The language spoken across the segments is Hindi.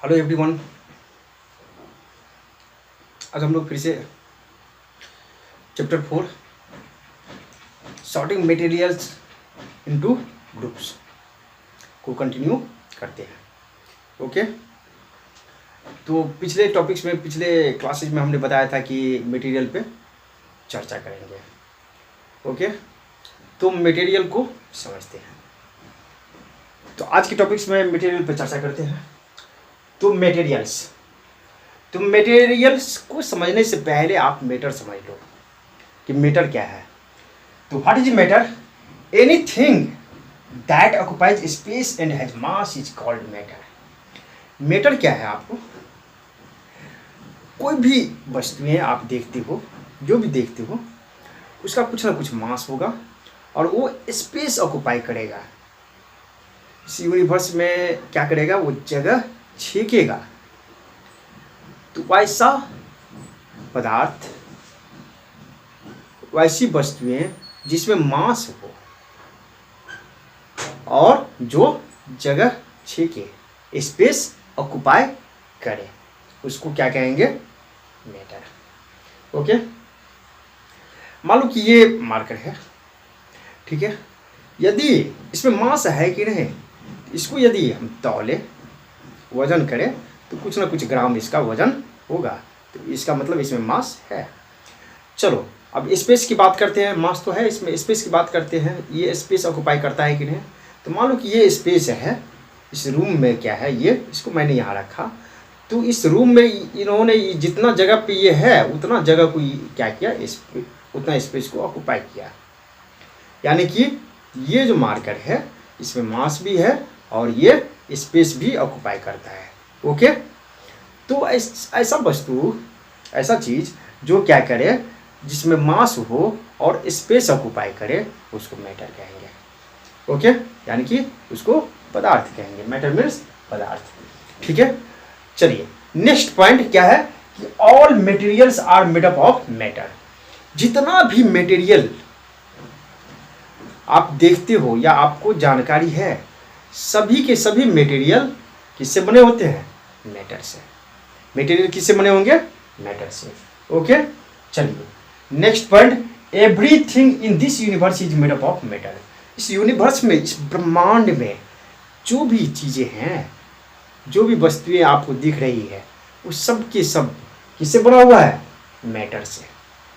Hello everyone. आज हम लोग फिर से chapter 4 sorting materials into groups को कंटिन्यू करते हैं। ओके, तो पिछले टॉपिक्स में पिछले क्लासेज में हमने बताया था कि मटेरियल पे चर्चा करेंगे। ओके, तो मटेरियल को समझते हैं। तो आज के टॉपिक्स में मटेरियल पे चर्चा करते हैं। तो मटेरियल्स को समझने से पहले आप मैटर समझ लो कि मैटर क्या है। तो what is matter? Anything that occupies space and has mass is called matter. Matter क्या है? आपको कोई भी वस्तुएं आप देखते हो, जो भी देखते हो, उसका कुछ ना कुछ मास होगा और वो स्पेस ऑक्युपाई करेगा। इस यूनिवर्स में क्या करेगा? वो जगह छेकेगा। तो वैसा पदार्थ, वैसी वस्तुएं जिसमें मास हो और जो जगह छेके, स्पेस ऑक्युपाई करे, उसको क्या कहेंगे? मैटर। ओके, मान लो कि ये मार्कर है, ठीक है। यदि इसमें मास है कि नहीं, इसको यदि हम तौले वजन करें तो कुछ ना कुछ ग्राम इसका वजन होगा। तो इसका मतलब इसमें मास है। चलो अब स्पेस की बात करते हैं। मास तो है इसमें, स्पेस की बात करते हैं। ये स्पेस ऑक्युपाई करता है कि नहीं? तो मान लो कि ये स्पेस है, इस रूम में क्या है, ये इसको मैंने यहाँ रखा। तो इस रूम में इन्होंने जितना जगह पे ये है उतना जगह को क्या किया, उतना स्पेस को ऑक्युपाई किया। यानी कि ये जो मार्कर है इसमें मास भी है और ये स्पेस भी ऑक्युपाई करता है। ओके, तो ऐसा वस्तु, ऐसा चीज जो क्या करे, जिसमें मास हो और स्पेस ऑक्युपाई करे, उसको मैटर कहेंगे। ओके, यानी कि उसको पदार्थ कहेंगे। मैटर मीन्स पदार्थ। ठीक है, चलिए नेक्स्ट पॉइंट क्या है कि all materials are made up of matter. जितना भी मटेरियल आप देखते हो या आपको जानकारी है, सभी के सभी मटेरियल किससे बने होते हैं? मैटर से। मटेरियल किससे बने होंगे? मैटर से। ओके, चलिए next point, everything in this universe is made up of matter. इस यूनिवर्स में, इस ब्रह्मांड में जो भी चीजें हैं, जो भी वस्तुएं आपको दिख रही है, उस सब के सब किससे बना हुआ है? मैटर से।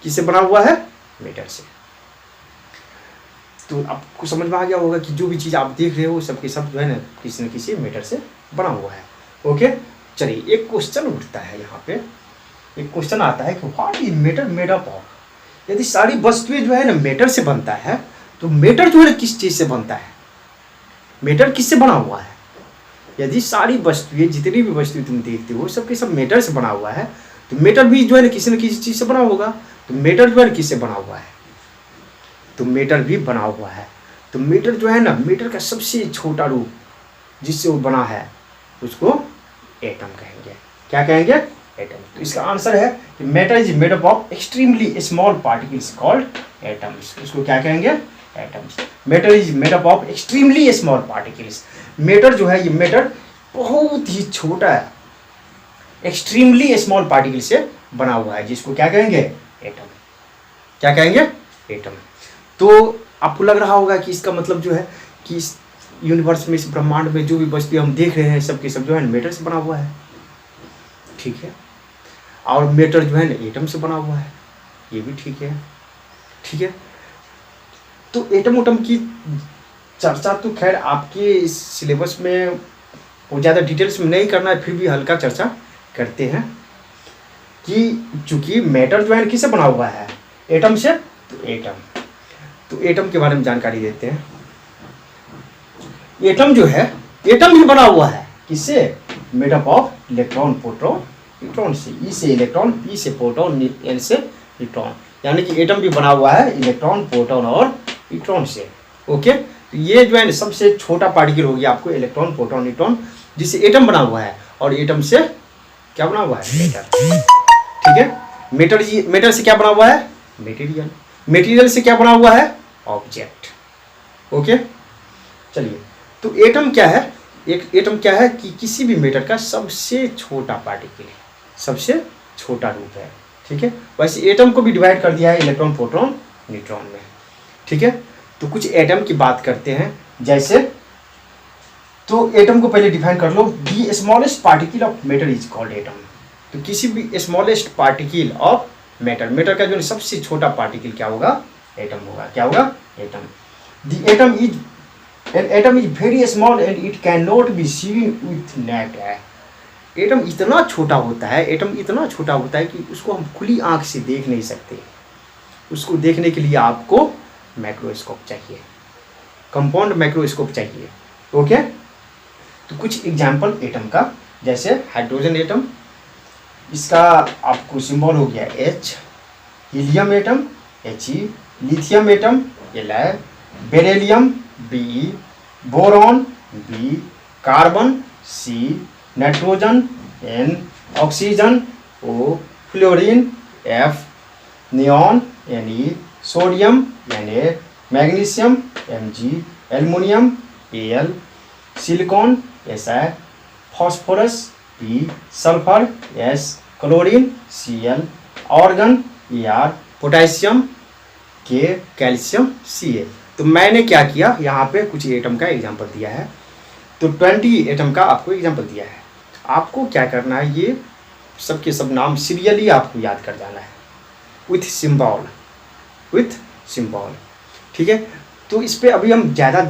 किससे बना हुआ है? मैटर से। तो आपको समझ में आ गया होगा कि जो भी चीज़ आप देख रहे हो सबके सब जो है ना किसी मैटर से बना हुआ है। ओके, चलिए एक क्वेश्चन उठता है यहाँ पे। एक क्वेश्चन आता है कि what is matter made up of. यदि सारी वस्तुएं जो है ना मैटर से बनता है, तो मैटर जो है ना किस चीज़ से बनता है? मैटर किससे बना हुआ है? यदि सारी वस्तुएं, जितनी भी वस्तुएं तुम देखते हो, सबके सब मैटर से बना हुआ है, तो मैटर भी जो है ना किसी चीज़ से बना होगा। तो मैटर जो है ना किससे बना हुआ है? तो मैटर भी बना हुआ है। तो मैटर जो है ना, मैटर का सबसे छोटा रूप जिससे वो बना है, उसको एटम कहेंगे। क्या कहेंगे? एटम। तो इसका आंसर है कि matter is made up of extremely small particles called atoms. इसको क्या कहेंगे? Atoms. Matter is made up of extremely small particles. Matter जो है, ये मैटर बहुत ही छोटा है, एक्सट्रीमली स्मॉल पार्टिकल से बना हुआ है, जिसको क्या कहेंगे? एटम। क्या कहेंगे? एटम। तो आपको लग रहा होगा कि इसका मतलब जो है कि इस यूनिवर्स में, इस ब्रह्मांड में जो भी वस्तुएं हम देख रहे हैं, सबके सब जो है मैटर से बना हुआ है। ठीक है, और मैटर जो है ना एटम से बना हुआ है, ये भी ठीक है। ठीक है, तो एटम उटम की चर्चा तो खैर आपके इस सिलेबस में वो ज़्यादा डिटेल्स में नहीं करना है, फिर भी हल्का चर्चा करते हैं कि चूंकि मैटर जो है किससे बना हुआ है? एटम से। तो एटम के बारे में जानकारी देते हैं। एटम जो है, एटम भी बना हुआ है किससे? Made up of electron, proton, neutron से। ई से इलेक्ट्रॉन, पी से प्रोटॉन, एन से न्यूट्रॉन। यानी कि एटम भी बना हुआ है इलेक्ट्रॉन, प्रोटॉन और न्यूट्रॉन से। ओके, तो ये जो है सबसे छोटा पार्टिकल हो गया आपको इलेक्ट्रॉन, प्रोटॉन, न्यूट्रॉन, जिससे एटम बना हुआ है। और एटम से क्या बना हुआ है? मैटर। ठीक है, मैटर से क्या बना हुआ है? मटेरियल। मटेरियल से क्या बना हुआ है? ऑब्जेक्ट। ओके, चलिए तो एटम क्या है? एक एटम क्या है कि किसी भी मैटर का सबसे छोटा पार्टिकल है, सबसे छोटा रूप है। ठीक है, वैसे एटम को भी डिवाइड कर दिया है इलेक्ट्रॉन, प्रोटॉन, न्यूट्रॉन में। ठीक है, तो कुछ एटम की बात करते हैं। जैसे तो एटम को पहले डिफाइन कर लो, the smallest particle of matter is called atom. तो किसी भी smallest particle of matter, matter का जो सबसे छोटा पार्टिकल क्या होगा, एटम होगा। क्या होगा, atom. The atom is an atom is very small and it can not be seen with necked I. Atom इतना छोटा होता है, एटम इतना छोटा होता है कि उसको हम खुली आंख से देख नहीं सकते। उसको देखने के लिए आपको माइक्रोस्कोप चाहिए, कंपाउंड माइक्रोस्कोप चाहिए। ओके, तो कुछ एग्जाम्पल एटम का, जैसे हाइड्रोजन एटम, इसका आपको सिंबल हो गया H, helium atom He, lithium atom Li, beryllium Be, boron B, carbon C, nitrogen N, oxygen O, fluorine F, neon Ne, sodium Na, magnesium Mg, aluminium Al, silicon Si, phosphorus P, sulphur S, chlorine Cl, organ Ar, potassium K, calcium Ca। तो मैंने क्या किया, यहाँ पे कुछ एटम का एग्जांपल दिया है, तो 20 एटम का आपको एग्जांपल दिया है। आपको क्या करना है, ये सबके सब नाम सीरियली आपको याद कर जाना है विथ सिंबल, विथ सिंबल। ठीक है, तो इस पर अभी हम ज़्यादा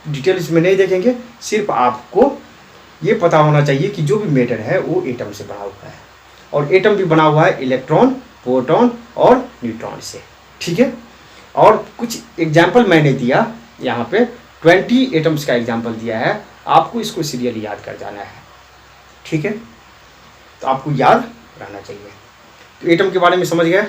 डिटेल्स में नहीं देखेंगे, सिर्फ आपको ये पता होना चाहिए कि जो भी मैटर है वो एटम से बना हुआ है, और एटम भी बना हुआ है इलेक्ट्रॉन, प्रोटॉन और न्यूट्रॉन से। ठीक है, और कुछ एग्जाम्पल मैंने दिया यहाँ पे, 20 एटम्स का एग्जाम्पल दिया है, आपको इसको सीरियली याद कर जाना है। ठीक है, तो आपको याद रहना चाहिए। तो एटम के बारे में समझ गए।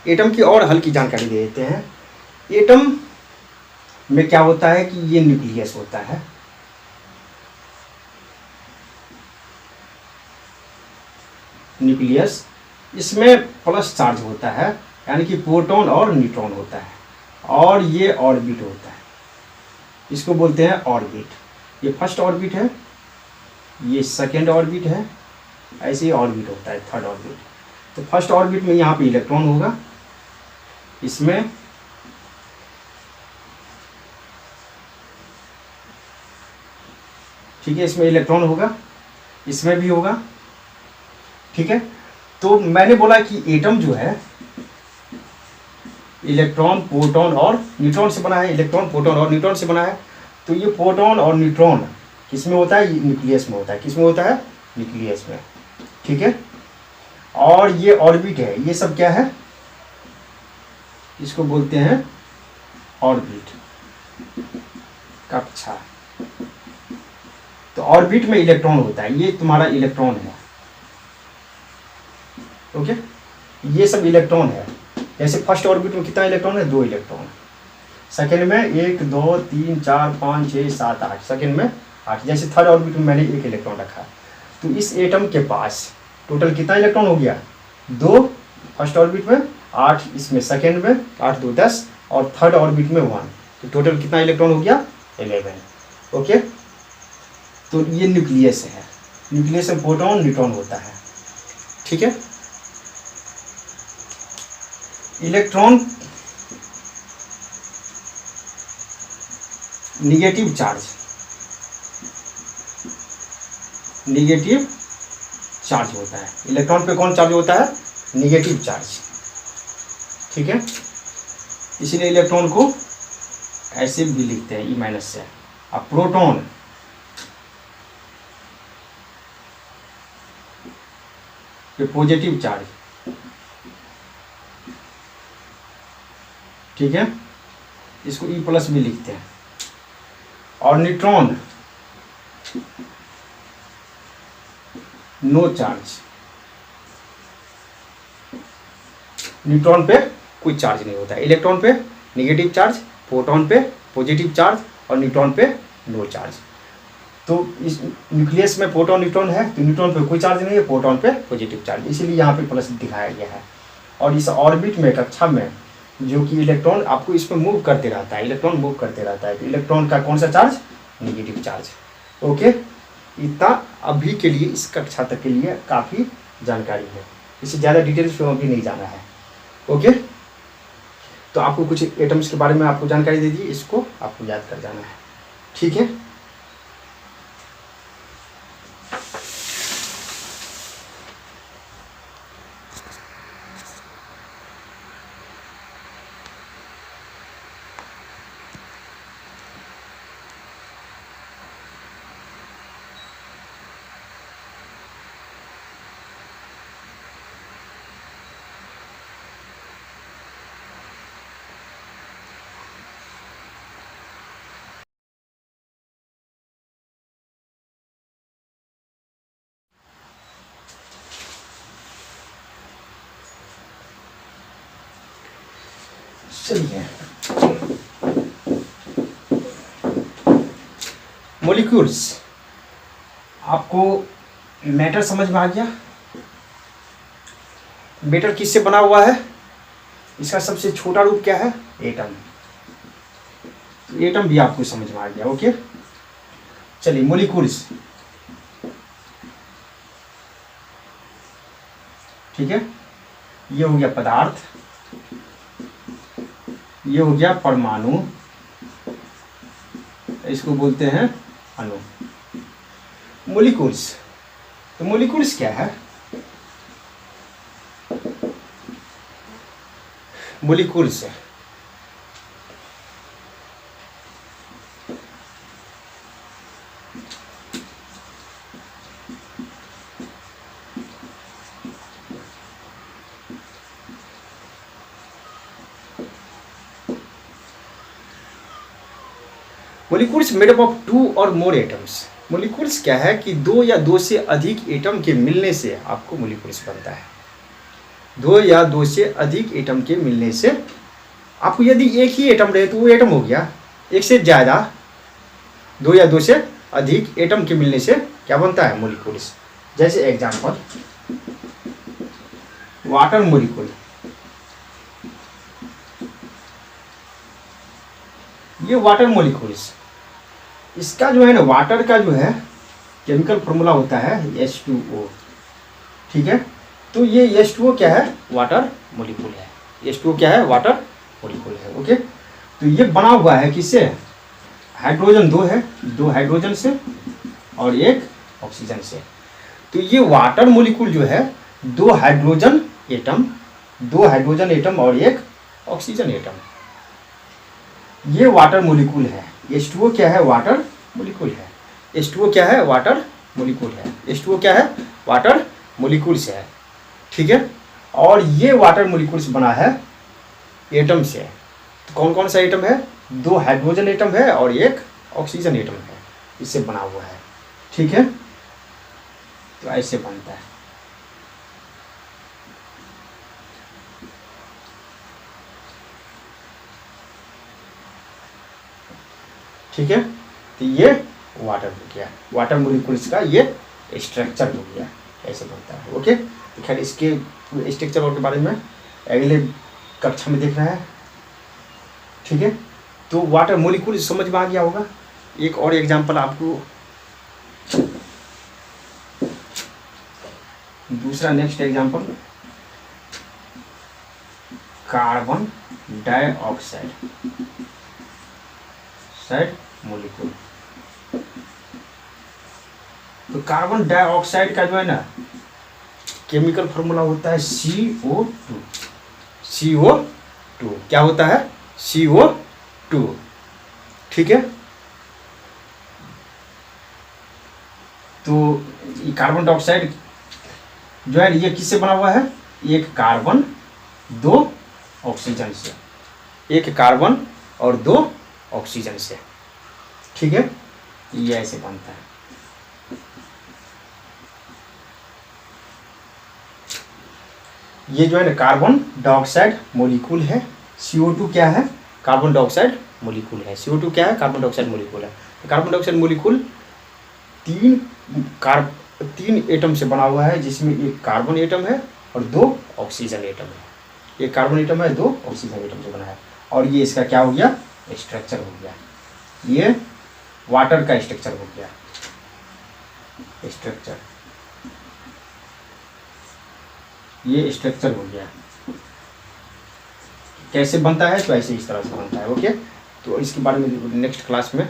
एटम की और हल्की जानकारी दे देते हैं। एटम में क्या होता है कि ये न्यूक्लियस होता है, न्यूक्लियस, इसमें प्लस चार्ज होता है, यानी कि प्रोटॉन और न्यूट्रॉन होता है, और ये ऑर्बिट होता है, इसको बोलते हैं ऑर्बिट। ये फर्स्ट ऑर्बिट है, ये सेकेंड ऑर्बिट है, ऐसे ही ऑर्बिट होता है, थर्ड ऑर्बिट। तो फर्स्ट ऑर्बिट में यहाँ पे इलेक्ट्रॉन होगा, इसमें ठीक है, इसमें इलेक्ट्रॉन होगा, इसमें भी होगा। ठीक है, तो मैंने बोला कि एटम जो है इलेक्ट्रॉन, प्रोटॉन और न्यूट्रॉन से बना है, इलेक्ट्रॉन, प्रोटॉन और न्यूट्रॉन से बना है। तो ये प्रोटॉन और न्यूट्रॉन किसमें होता है, न्यूक्लियस में होता है। किसमें होता है, न्यूक्लियस में। ठीक है, और ये ऑर्बिट है, ये सब क्या है, इसको बोलते हैं ऑर्बिट, कक्षा। तो ऑर्बिट में इलेक्ट्रॉन होता है, ये तुम्हारा इलेक्ट्रॉन है। ओके, ये सब इलेक्ट्रॉन है। जैसे फर्स्ट ऑर्बिट में कितना इलेक्ट्रॉन है, 2 इलेक्ट्रॉन। सेकेंड में 1 2 3 4 5 6 7 8, सेकेंड में 8। जैसे थर्ड ऑर्बिट में मैंने 1 इलेक्ट्रॉन रखा, तो इस एटम के पास टोटल कितना इलेक्ट्रॉन हो गया, 2 फर्स्ट ऑर्बिट में, 8 इसमें सेकेंड में, 8 2 10, और थर्ड ऑर्बिट में 1। तो टोटल कितना इलेक्ट्रॉन हो गया, 11। ओके, तो ये न्यूक्लियस है, न्यूक्लियस में प्रोटॉन न्यूट्रॉन होता है। ठीक है, electron negative charge, negative charge होता है। इलेक्ट्रॉन पे कौन चार्ज होता है, निगेटिव चार्ज। ठीक है, इसीलिए इलेक्ट्रॉन को ऐसे भी लिखते हैं, E- से। अब प्रोटॉन, ये पॉजिटिव चार्ज। ठीक है, इसको E+ भी लिखते हैं। और न्यूट्रॉन, नो चार्ज, न्यूट्रॉन पे कोई चार्ज नहीं होता है। इलेक्ट्रॉन पे निगेटिव चार्ज, प्रोटॉन पे पॉजिटिव चार्ज, और न्यूट्रॉन पे नो चार्ज। तो इस न्यूक्लियस में प्रोटॉन न्यूट्रॉन है, तो न्यूट्रॉन पे कोई चार्ज नहीं है, प्रोटॉन पे पॉजिटिव चार्ज, इसीलिए यहाँ पे प्लस दिखाया गया है। और इस ऑर्बिट में, कक्षा में, जो कि इलेक्ट्रॉन आपको इस पर मूव करते रहता है, इलेक्ट्रॉन मूव करते रहता है, तो इलेक्ट्रॉन का कौन सा चार्ज? Negative charge. ओके, इतना अभी के लिए इस कक्षा तक के लिए काफ़ी जानकारी है, इससे ज़्यादा डिटेल्स में अभी नहीं जाना है। ओके, तो आपको कुछ एटम्स के बारे में आपको जानकारी दे दी, इसको आपको याद कर जाना है। ठीक है, चलिए, मॉलिक्यूल्स, आपको मैटर समझ में आ गया? मैटर किससे बना हुआ है? इसका सबसे छोटा रूप क्या है? एटम। एटम भी आपको समझ में आ गया। ओके, चलिए, मॉलिक्यूल्स, ठीक है, ये हो गया पदार्थ, ये हो गया परमाणु, इसको बोलते हैं अणु। मॉलिक्यूल्स, तो मॉलिक्यूल्स क्या है? Molecules molecules made up of 2 और मोर एटम्स। मॉलिक्यूल्स क्या है कि 2 या 2 से अधिक एटम के मिलने से आपको मॉलिक्यूल्स बनता है। 2 या 2 से अधिक एटम के मिलने से आपको, यदि एक ही एटम रहे तो वो एटम हो गया। एक से ज़्यादा, 2 या 2 से अधिक एटम के मिलने से क्या बनता है? मॉलिक्यूल्स। जैसे एग्जांपल, वाटर मॉलिक्यूल, ये वाटर मॉलिक्यूल्स, इसका जो है ना, वाटर का जो है केमिकल फॉर्मूला होता है H2O। ठीक है, तो ये H2O क्या है? वाटर मॉलिक्यूल है। H2O क्या है? वाटर मॉलिक्यूल है। ओके, तो ये बना हुआ है किससे? हाइड्रोजन 2 है, 2 हाइड्रोजन से और 1 ऑक्सीजन से। तो ये वाटर मॉलिक्यूल जो है 2 हाइड्रोजन एटम, 2 हाइड्रोजन एटम और 1 ऑक्सीजन एटम, ये वाटर मॉलिक्यूल है। H2O क्या है? वाटर मॉलिक्यूल है। H2O क्या है? वाटर मॉलिक्यूल है। H2O क्या है? वाटर मॉलिक्यूल्स है। ठीक है, और ये वाटर मॉलिक्यूल्स बना है एटम से। तो कौन कौन सा एटम है? 2 हाइड्रोजन एटम है और 1 ऑक्सीजन एटम है, इससे बना हुआ है। ठीक है, तो ऐसे बनता है। ठीक है, तो ये वाटर हो गया, वाटर मॉलिक्यूल्स का ये स्ट्रक्चर हो गया, ऐसे बनता है। ओके, तो खैर इसके स्ट्रक्चर के बारे में अगले कक्षा में देख रहे हैं। ठीक है, तो वाटर मॉलिक्यूल समझ में आ गया होगा। एक और एग्जांपल आपको, दूसरा next example, carbon dioxide molecule. तो कार्बन डाइऑक्साइड का जो है ना केमिकल फॉर्मूला होता है CO2। CO2 क्या होता है? CO2। ठीक है, तो ये कार्बन डाइऑक्साइड जो है ये किससे बना हुआ है? 1 कार्बन 2 ऑक्सीजन से, 1 कार्बन और 2 ऑक्सीजन से। ठीक है, ये ऐसे बनता है। ये जो है ना कार्बन डाइऑक्साइड मॉलिक्यूल है। CO2 क्या है? कार्बन डाइऑक्साइड मॉलिक्यूल है। CO2 क्या है? कार्बन डाइऑक्साइड मॉलिक्यूल है। तो कार्बन डाइऑक्साइड मॉलिक्यूल तीन एटम से बना हुआ है, जिसमें एक कार्बन एटम है और 2 ऑक्सीजन एटम है। एक कार्बन एटम है, 2 ऑक्सीजन एटम से बना है। और ये इसका क्या हो गया, स्ट्रक्चर हो गया। ये वाटर का स्ट्रक्चर हो गया, स्ट्रक्चर, ये स्ट्रक्चर हो गया। कैसे बनता है, तो ऐसे इस तरह से बनता है। ओके, तो इसके बारे में नेक्स्ट क्लास में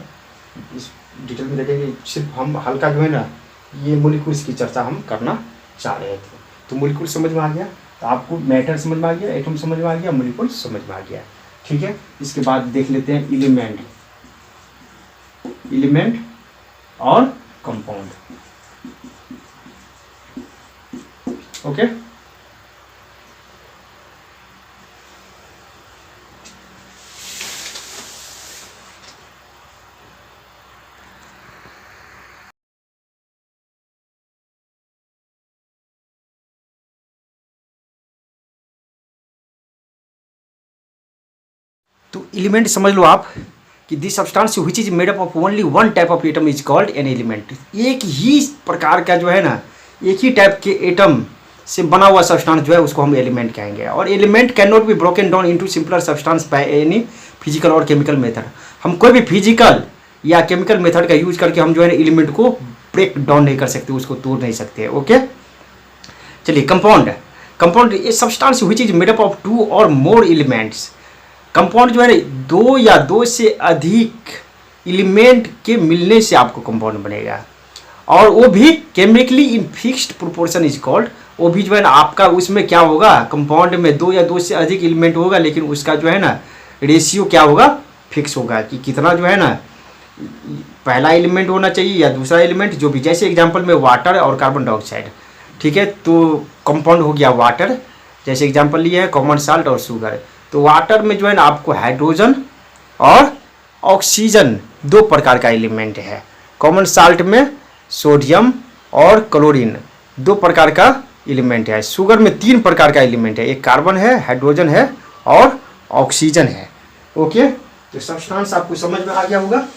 इस डिटेल में देखेंगे। सिर्फ हम हल्का जो है ना, ये मोलिक्यूल्स की चर्चा हम करना चाह रहे थे। तो मोलिक्यूल समझ में आ गया, तो आपको मैटर समझ में आ गया, एटम समझ में आ गया, मोलिक्यूल समझ में आ गया। ठीक है, इसके बाद देख लेते हैं एलिमेंट, एलिमेंट और कंपाउंड। ओके, तो एलिमेंट समझ लो आप कि this substance which is made up of only one type of atom is called an element. एक ही प्रकार का जो है ना, एक ही टाइप के एटम से बना हुआ सब्सटेंस जो है उसको हम एलिमेंट कहेंगे। और element can not be broken down into simpler substance by any physical और केमिकल मेथड। हम कोई भी फिजिकल या केमिकल मेथड का यूज करके हम जो है एलिमेंट को ब्रेक डाउन नहीं कर सकते, उसको तोड़ नहीं सकते। ओके, चलिए compound. Compound a substance which is made up of 2 और मोर एलिमेंट्स। कंपाउंड जो है 2 या 2 से अधिक एलिमेंट के मिलने से आपको कंपाउंड बनेगा, और वो भी chemically in fixed proportion is called. वो भी जो है ना आपका उसमें क्या होगा, कंपाउंड में 2 या 2 से अधिक एलिमेंट होगा, लेकिन उसका जो है ना रेशियो क्या होगा, फिक्स होगा कि कितना जो है ना पहला एलिमेंट होना चाहिए या दूसरा एलिमेंट, जो भी। जैसे एग्जांपल में वाटर और कार्बन डाइऑक्साइड, ठीक है, तो कंपाउंड हो गया वाटर। जैसे एग्जांपल लिए है कॉमन साल्ट और शुगर। तो वाटर में जो है ना आपको हाइड्रोजन और ऑक्सीजन 2 प्रकार का एलिमेंट है। कॉमन साल्ट में सोडियम और क्लोरीन 2 प्रकार का एलिमेंट है। शुगर में 3 प्रकार का एलिमेंट है, एक कार्बन है, हाइड्रोजन है और ऑक्सीजन है। ओके, तो सब्सटेंस आपको समझ में आ गया होगा।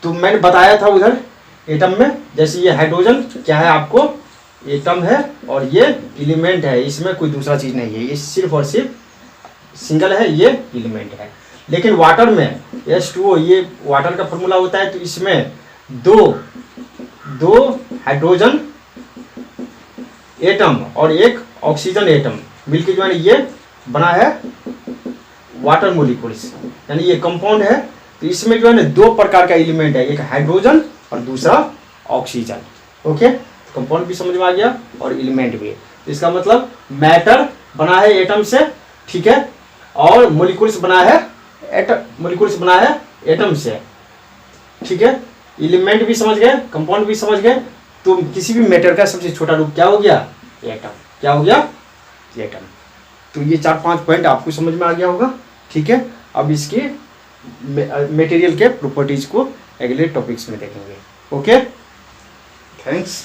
तो मैंने बताया था उधर एटम में, जैसे ये हाइड्रोजन क्या है, आपको एटम है और ये एलिमेंट है, इसमें कोई दूसरा चीज नहीं है, ये सिर्फ और सिर्फ सिंगल है, ये एलिमेंट है। लेकिन वाटर में H2O, ये वाटर का फॉर्मूला होता है, तो इसमें दो हाइड्रोजन एटम और एक ऑक्सीजन एटम मिलकर जो है ना ये बना है वाटर मोलिक्यूल्स, यानी ये कंपाउंड है। तो इसमें जो है ना 2 प्रकार का एलिमेंट है, एक हाइड्रोजन और दूसरा ऑक्सीजन। ओके, कंपाउंड भी समझ में आ गया और एलिमेंट भी। तो इसका मतलब मैटर बना है एटम से, ठीक है, और मोलिक्यूल्स बना है एटम से, ठीक है। एलिमेंट भी समझ गए, कंपाउंड भी समझ गए। तो किसी भी मैटर का सबसे छोटा रूप क्या हो गया, एटम। क्या हो गया, एटम। तो ये 4-5 पॉइंट आपको समझ में आ गया होगा, ठीक है। अब इसके मटेरियल के प्रॉपर्टीज को अगले टॉपिक्स में देखेंगे। Okay, thanks,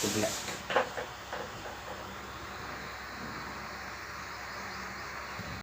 good night.